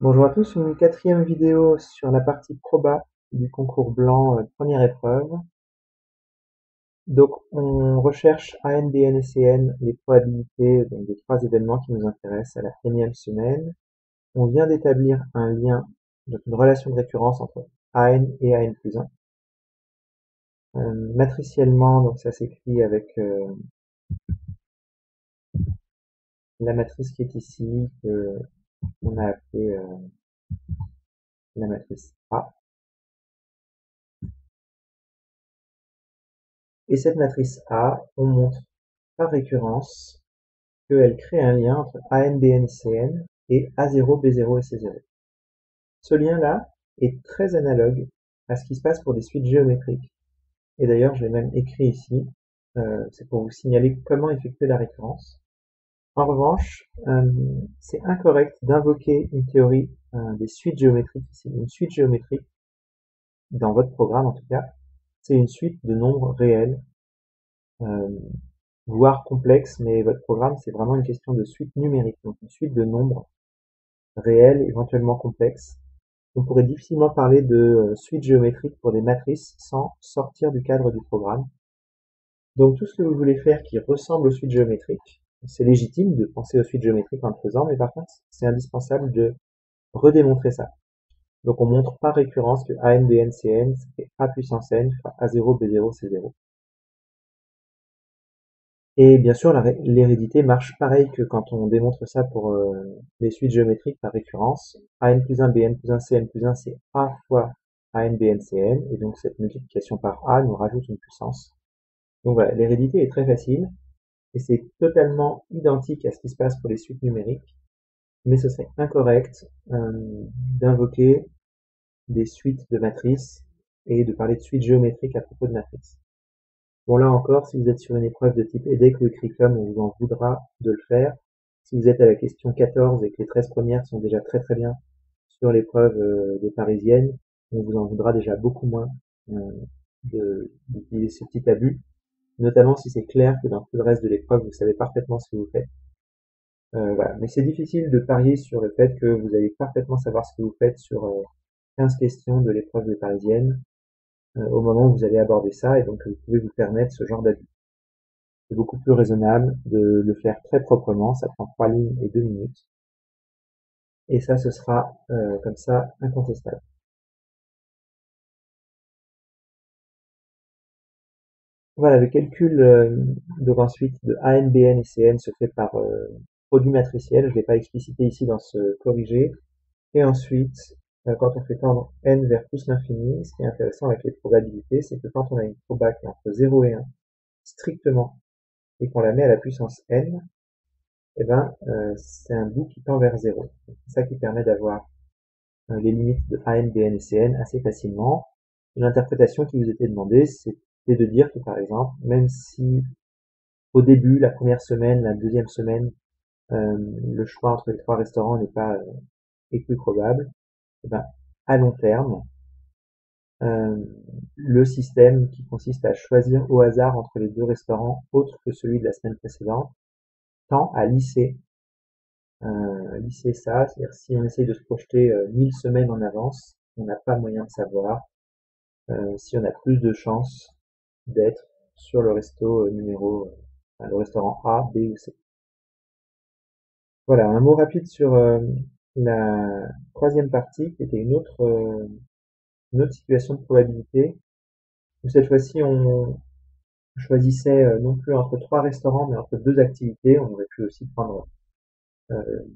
Bonjour à tous, une quatrième vidéo sur la partie proba du concours blanc première épreuve. Donc on recherche AN, BN et CN les probabilités donc, des trois événements qui nous intéressent à la énième semaine. On vient d'établir un lien, donc une relation de récurrence entre AN et AN plus 1. Matriciellement, donc ça s'écrit avec la matrice qui est ici, que on a appelée la matrice A. Et cette matrice A, on montre par récurrence qu'elle crée un lien entre AN, BN, CN et A0, B0 et C0. Ce lien-là est très analogue à ce qui se passe pour des suites géométriques. Et d'ailleurs, je l'ai même écrit ici. C'est pour vous signaler comment effectuer la récurrence. En revanche, c'est incorrect d'invoquer une théorie des suites géométriques ici. Une suite géométrique, dans votre programme en tout cas, c'est une suite de nombres réels, voire complexes, mais votre programme, c'est vraiment une question de suite numérique, donc une suite de nombres réels, éventuellement complexes. On pourrait difficilement parler de suite géométrique pour des matrices sans sortir du cadre du programme. Donc tout ce que vous voulez faire qui ressemble aux suites géométriques, c'est légitime de penser aux suites géométriques en le faisant, mais par contre, c'est indispensable de redémontrer ça. Donc on montre par récurrence que AN, BN, CN, c'est A puissance N fois A0, B0, C0. Et bien sûr, l'hérédité marche pareil que quand on démontre ça pour les suites géométriques par récurrence. AN plus 1, BN plus 1, CN plus 1, c'est A fois AN, BN, CN. Et donc cette multiplication par A nous rajoute une puissance. Donc voilà, l'hérédité est très facile. Et c'est totalement identique à ce qui se passe pour les suites numériques. Mais ce serait incorrect d'invoquer des suites de matrices et de parler de suites géométriques à propos de matrices. Bon, là encore, si vous êtes sur une épreuve de type EDEC ou Écricom, on vous en voudra de le faire. Si vous êtes à la question 14 et que les 13 premières sont déjà très très bien sur l'épreuve des Parisiennes, on vous en voudra déjà beaucoup moins d'utiliser ce petit abus, notamment si c'est clair que dans tout le reste de l'épreuve, vous savez parfaitement ce que vous faites. Voilà. Mais c'est difficile de parier sur le fait que vous allez parfaitement savoir ce que vous faites sur 15 questions de l'épreuve des Parisiennes au moment où vous allez aborder ça, et donc vous pouvez vous permettre ce genre d'abus. C'est beaucoup plus raisonnable de le faire très proprement, ça prend 3 lignes et 2 minutes. Et ça, ce sera comme ça incontestable. Voilà, le calcul donc ensuite de AN, BN et CN se fait par produit matriciel. Je ne l'ai pas explicité ici dans ce corrigé. Et ensuite, quand on fait tendre n vers plus l'infini, ce qui est intéressant avec les probabilités, c'est que quand on a une proba qui est entre 0 et 1, strictement, et qu'on la met à la puissance n, eh ben, c'est un bout qui tend vers 0. C'est ça qui permet d'avoir les limites de AN, BN et CN assez facilement. L'interprétation qui vous était demandée, c'était de dire que par exemple, même si au début, la première semaine, la deuxième semaine, le choix entre les trois restaurants n'est pas équiprobable, eh ben, à long terme, le système qui consiste à choisir au hasard entre les deux restaurants autres que celui de la semaine précédente tend à lisser ça, c'est-à-dire si on essaye de se projeter 1000 semaines en avance, on n'a pas moyen de savoir si on a plus de chances d'être sur le resto le restaurant A, B ou C. Voilà, un mot rapide sur la troisième partie qui était une autre situation de probabilité où cette fois-ci on choisissait non plus entre trois restaurants mais entre deux activités. On aurait pu aussi prendre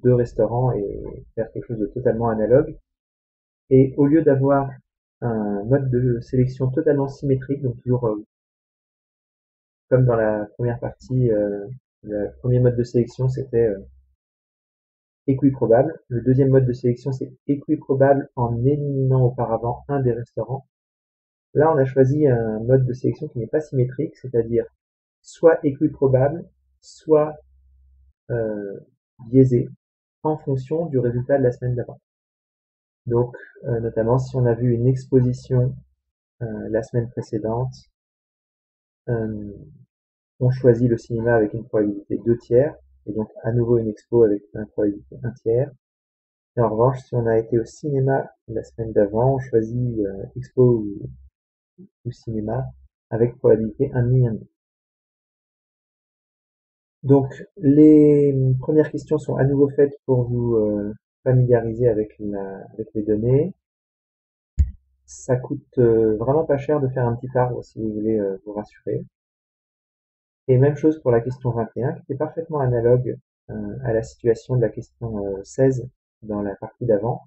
deux restaurants et faire quelque chose de totalement analogue. Et au lieu d'avoir un mode de sélection totalement symétrique, donc toujours comme dans la première partie, le premier mode de sélection c'était équiprobable. Le deuxième mode de sélection c'est équiprobable en éliminant auparavant un des restaurants. Là on a choisi un mode de sélection qui n'est pas symétrique, c'est-à-dire soit équiprobable, soit biaisé en fonction du résultat de la semaine d'avant. Donc, notamment si on a vu une exposition la semaine précédente, euh, on choisit le cinéma avec une probabilité 2 tiers, et donc à nouveau une expo avec une probabilité 1 tiers. Et en revanche, si on a été au cinéma la semaine d'avant, on choisit expo ou cinéma avec probabilité 1,5, 1,5. Donc, les premières questions sont à nouveau faites pour vous familiariser avec les données. Ça coûte vraiment pas cher de faire un petit arbre si vous voulez vous rassurer. Et même chose pour la question 21, qui était parfaitement analogue à la situation de la question 16 dans la partie d'avant.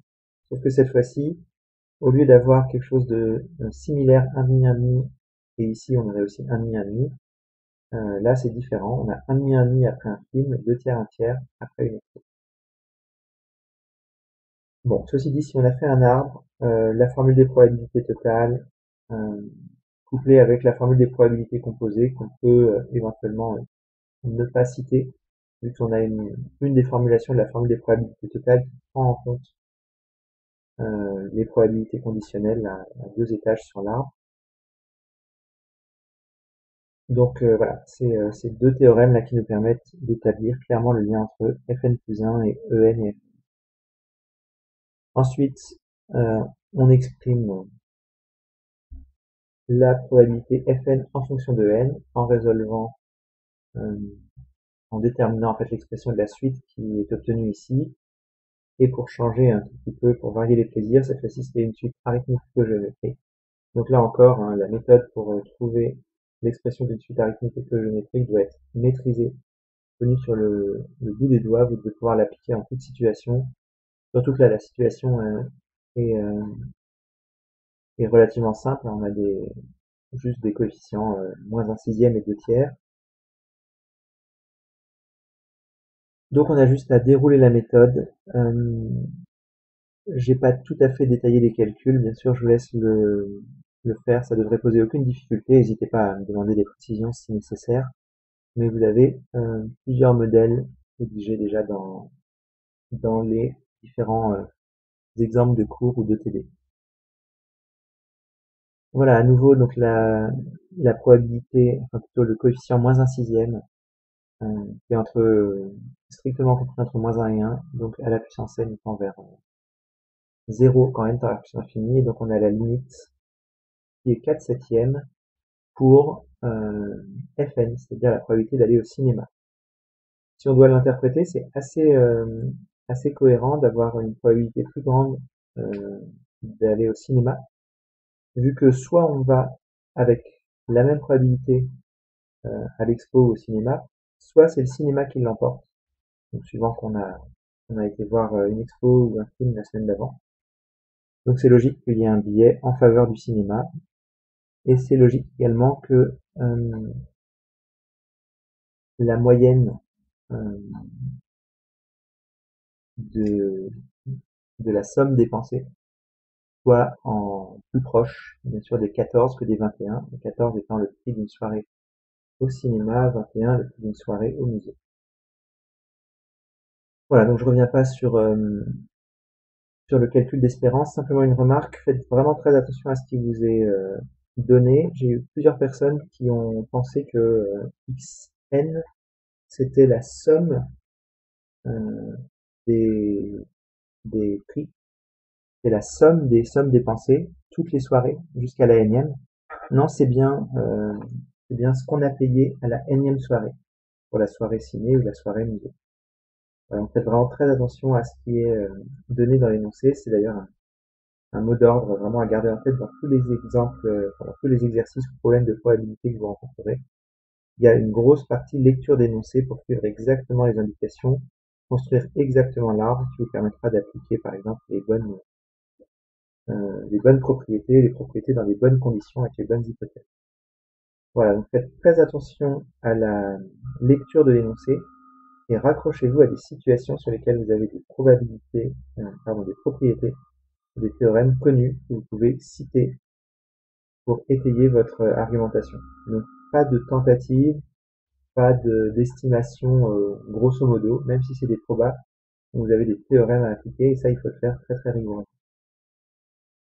Sauf que cette fois-ci, au lieu d'avoir quelque chose de similaire 1,5, 1,5, et ici on aurait aussi 1,5, 1,5, là c'est différent. On a 1,5, 1,5 après un film, 2 tiers, 1 tiers après une expo. Bon, ceci dit, si on a fait un arbre, la formule des probabilités totales, couplée avec la formule des probabilités composées, qu'on peut éventuellement ne pas citer, vu qu'on a une des formulations de la formule des probabilités totales qui prend en compte les probabilités conditionnelles à 2 étages sur l'arbre. Donc voilà, c'est ces 2 théorèmes là qui nous permettent d'établir clairement le lien entre Fn plus 1 et En et Fn. Ensuite, on exprime la probabilité Fn en fonction de n en résolvant, en déterminant en fait l'expression de la suite qui est obtenue ici. Et pour changer un tout petit peu, pour varier les plaisirs, cette fois-ci c'était une suite arithmético-géométrique. Donc là encore, hein, la méthode pour trouver l'expression d'une suite arithmético-géométrique doit être maîtrisée, tenue sur le bout des doigts. Vous devez pouvoir l'appliquer en toute situation. Surtout que là, la situation est, est relativement simple. On a juste des coefficients moins 1 sixième et 2 tiers. Donc on a juste à dérouler la méthode. J'ai pas tout à fait détaillé les calculs, bien sûr je vous laisse le faire, ça devrait poser aucune difficulté, n'hésitez pas à me demander des précisions si nécessaire, mais vous avez plusieurs modèles rédigés déjà dans les différents exemples de cours ou de TD. Voilà, à nouveau donc la probabilité, enfin plutôt le coefficient moins 1 sixième, qui est strictement compris entre moins 1 et 1, donc à la puissance n tend vers 0 quand n tend à la puissance infinie, et donc on a la limite qui est 4 septièmes pour Fn, c'est-à-dire la probabilité d'aller au cinéma. Si on doit l'interpréter, c'est assez cohérent d'avoir une probabilité plus grande d'aller au cinéma, vu que soit on va avec la même probabilité à l'expo ou au cinéma, soit c'est le cinéma qui l'emporte, donc suivant qu'on a été voir une expo ou un film la semaine d'avant. Donc c'est logique qu'il y ait un biais en faveur du cinéma, et c'est logique également que la moyenne de, de la somme dépensée soit en plus proche, bien sûr, des 14 que des 21, les 14 étant le prix d'une soirée au cinéma, 21 le prix d'une soirée au musée. Voilà, donc je reviens pas sur le calcul d'espérance, simplement une remarque, faites vraiment très attention à ce qui vous est donné. J'ai eu plusieurs personnes qui ont pensé que xn c'était la somme des, des prix, c'est la somme des sommes dépensées toutes les soirées jusqu'à la énième. Non, c'est bien ce qu'on a payé à la énième soirée, pour la soirée ciné ou la soirée musée. Voilà, donc faites vraiment très attention à ce qui est donné dans l'énoncé. C'est d'ailleurs un mot d'ordre vraiment à garder en tête dans tous les exemples, dans tous les exercices ou problèmes de probabilité que vous rencontrerez. Il y a une grosse partie lecture d'énoncé pour suivre exactement les indications, construire exactement l'arbre qui vous permettra d'appliquer par exemple les bonnes propriétés, les propriétés dans les bonnes conditions avec les bonnes hypothèses. Voilà, donc faites très attention à la lecture de l'énoncé et raccrochez-vous à des situations sur lesquelles vous avez des probabilités, des propriétés, des théorèmes connus que vous pouvez citer pour étayer votre argumentation. Donc pas de tentative, pas d'estimation grosso modo, même si c'est des probas, vous avez des théorèmes à appliquer et ça il faut le faire très très rigoureusement.